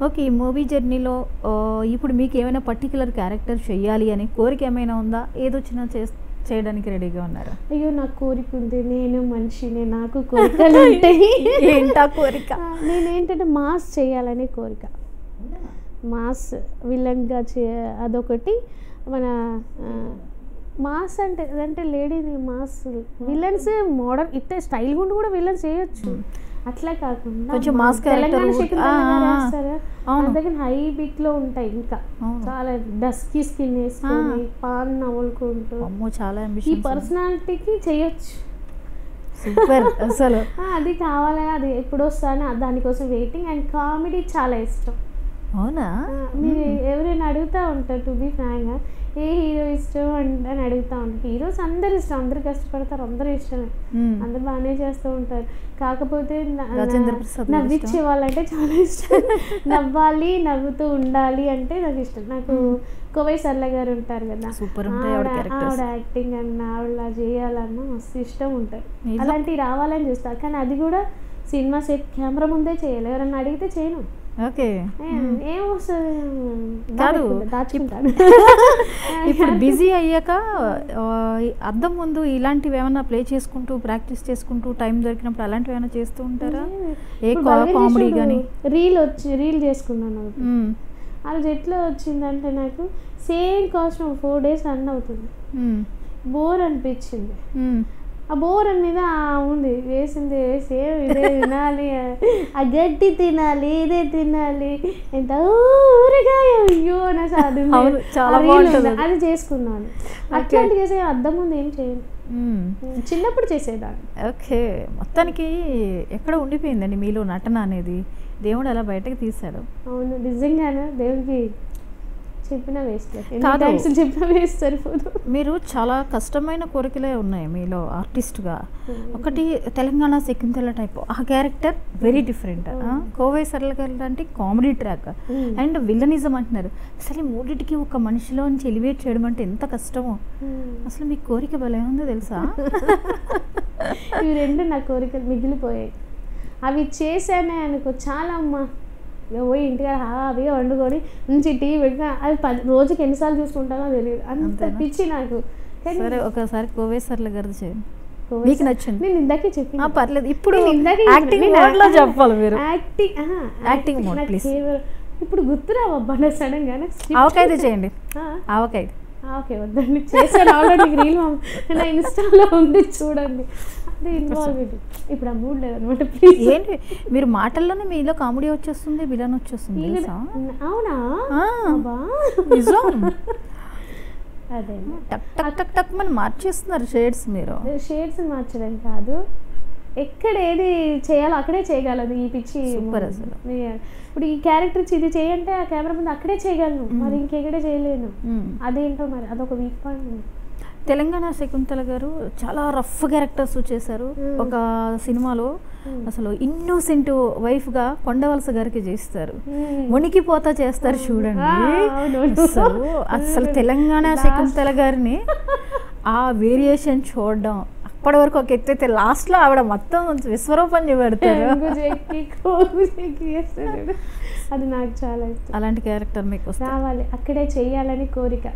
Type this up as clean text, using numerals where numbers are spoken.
Okay. ఈ movie జర్నీలో ఇప్పుడు మీకు ఏమైనా పర్టిక్యులర్ క్యారెక్టర్ చెయ్యాలి అని కోరిక ఏమైనా ఉందా? ఏదొచ్చినా చేయడానికి రెడీగా ఉన్నారా? అయ్యో నాకు కోరిక ఉంది, నేను మనిషిని, నాకు కోరికలు ఉంటాయి. ఏంటా కోరిక? నేనేంటంటే మాస్ చేయాలనే కోరిక. మాస్ విలన్గా అదొకటి. మన మాస్ అంటే లేడీని మాస్ విలన్స్ మోడర్న్ ఇట్టే స్టైల్గా ఉండి కూడా విలన్స్ చేయొచ్చు. అట్లా కాకుండా కొంచెం మాస్ తెలంగాణ అందుకని హై బిట్లో ఉంటాయి. ఇంకా చాలా డస్కీ స్కిన్ వేసుకొని పాన్ నవ్వులుకుంటూ చాలా ఈ పర్సనాలిటీకి చేయొచ్చు. సూపర్ అసలు అది కావాలని అది ఎప్పుడు వస్తానో దానికోసం వెయిటింగ్. అండ్ కామెడీ చాలా ఇష్టం. అవునా? మీరు ఎవరైనా అడుగుతూ ఉంటారు టు బీ ఫ్రాంక్గా ఏ హీరో ఇష్టం అని అడుగుతూ ఉంటారు. హీరోస్ అందరు ఇష్టం, అందరు కష్టపడతారు, అందరూ ఇష్టమే, అందరు బాగానే చేస్తూ ఉంటారు. కాకపోతే నవ్విచ్చే వాళ్ళంటే చాలా ఇష్టం. నవ్వాలి, నవ్వుతూ ఉండాలి అంటే నాకు ఇష్టం. నాకు కోవై సర్ల గారు ఉంటారు కదా, ఆవిడ యాక్టింగ్ అన్న ఆవిడ చేయాలన్నా మస్తు ఇష్టం ఉంటుంది. అలాంటివి రావాలని చూస్తారు. కానీ అది కూడా సినిమా సెట్ కెమెరా ముందే చేయాలి. ఎవరన్నా అడిగితే చేయను. ఓకే. కాదు ఇప్పుడు బిజీ అయ్యాక అద్దం ముందు ఇలాంటివి ఏమైనా ప్లే చేసుకుంటూ ప్రాక్టీస్ చేసుకుంటూ టైం దొరికినప్పుడు అలాంటివి ఏమైనా చేస్తూ ఉంటారా? ఏ కామెడీ కానీ రీల్ చేసుకున్నాను. అది ఎట్లా వచ్చిందంటే నాకు సేమ్ కాస్ట్యూమ్ 4 days రన్ అవుతుంది. బోర్ అనిపించింది. ఆ బోర్ మీద ఉంది వేసింది సేమ్ ఇదే తినాలి, ఆ గడ్డి తినాలి, ఇదే తినాలి, ఎంత ఊరగాయ అయ్యో అది చేసుకున్నాను. అట్లాంటి చేసే అద్దం ముందు ఏం చేయను, చిన్నప్పుడు చేసేదాన్ని. ఓకే. మొత్తానికి ఎక్కడ ఉండిపోయిందండి మీలో నటన అనేది? దేవుడు అలా బయటకు తీశాడు. అవును, నిజంగానే దేవుడికి చెప్పిన వేస్ట్, చెప్పిన వేస్ట్ సరిపోదు. మీరు చాలా కష్టమైన కోరికలే ఉన్నాయి మీలో ఆర్టిస్ట్గా. ఒకటి తెలంగాణ శకుంతల టైప్, ఆ క్యారెక్టర్ వెరీ డిఫరెంట్. కోవై సరళ గారు అంటే కామెడీ ట్రాక్ అండ్ విల్లనిజం అంటున్నారు. అసలు ఈ మూడింటికి ఒక మనిషిలో నుంచి ఎలివేట్ చేయడం అంటే ఎంత కష్టమో. అసలు మీ కోరిక భలే ఉందో తెలుసా? ఇవి రెండు నా కోరికలు మిగిలిపోయాయి. అవి చేశానే అనుకో చాలా అమ్మ పోయి ఇంటికాడ హాయిగా వండుకొని నుంచి టీవీ పెట్టినా అది రోజుకి ఎన్నిసార్లు చూసుకుంటానో తెలియదు, అంత పిచ్చి నాకు. సరే ఒకసారి కోవై సరళ గారిది చేయండి, మీకు నచ్చింది. నేను ఇందాకే చెప్పిన పర్లేదు, ఇప్పుడు యాక్టింగ్ మోడ్లో చెప్పాలి మీరు. Acting mode please. ఇప్పుడు గుర్తురావబ్బా నా సడన్ గానే. ఆవకాయది చేయండి. ఆవకాయది. ఓకే వద్దండి, చేశాను ఆల్రెడీ. రీల్ నా ఇన్స్టాలో ఉంది చూడండి. అది ఇన్వాల్వ్. ఇప్పుడు ఆ మూడ్ లేదనమాట. ప్లీజ్. ఏంటి మీరు మాటల్లోనే మీలో కామెడీ వచ్చేస్తుంది, విలన్ వచ్చేస్తుంది. అవునా? అదే టక్ టక్ టక్ టక్ మనం మార్చేస్తున్నారు షేడ్స్. మీరు షేడ్స్ మార్చడం కాదు, ఎక్కడ ఏది చేయాలో అక్కడే చేయగలదు ఈ పిచ్చి. సూపర్ అసలు. ఇప్పుడు ఈ క్యారెక్టర్ ఇది చేయంటే ఆ కెమెరా ముందు అక్కడే చేయగలను, మరి ఇంకెక్కడే చేయలేను. అదేంటో మరి అదొక వీక్ పాయింట్. తెలంగాణ శకుంతల గారు చాలా రఫ్ క్యారెక్టర్స్ చేశారు ఒక సినిమాలో. అసలు ఇన్నోసెంట్ వైఫ్గా కొండవలస గారికి చేస్తారు, వణికిపోతా చేస్తారు చూడండి. అసలు తెలంగాణ శకుంతల గారిని ఆ వేరియేషన్ చూడడం అప్పటి వరకు ఒక ఎత్తైతే లాస్ట్లో ఆవిడ మొత్తం విశ్వరూపం చూపెడతారు. అది నాకు చాలా ఇష్టం. అలాంటి క్యారెక్టర్ మీకు రావాలి, అక్కడే చెయ్యాలని కోరిక.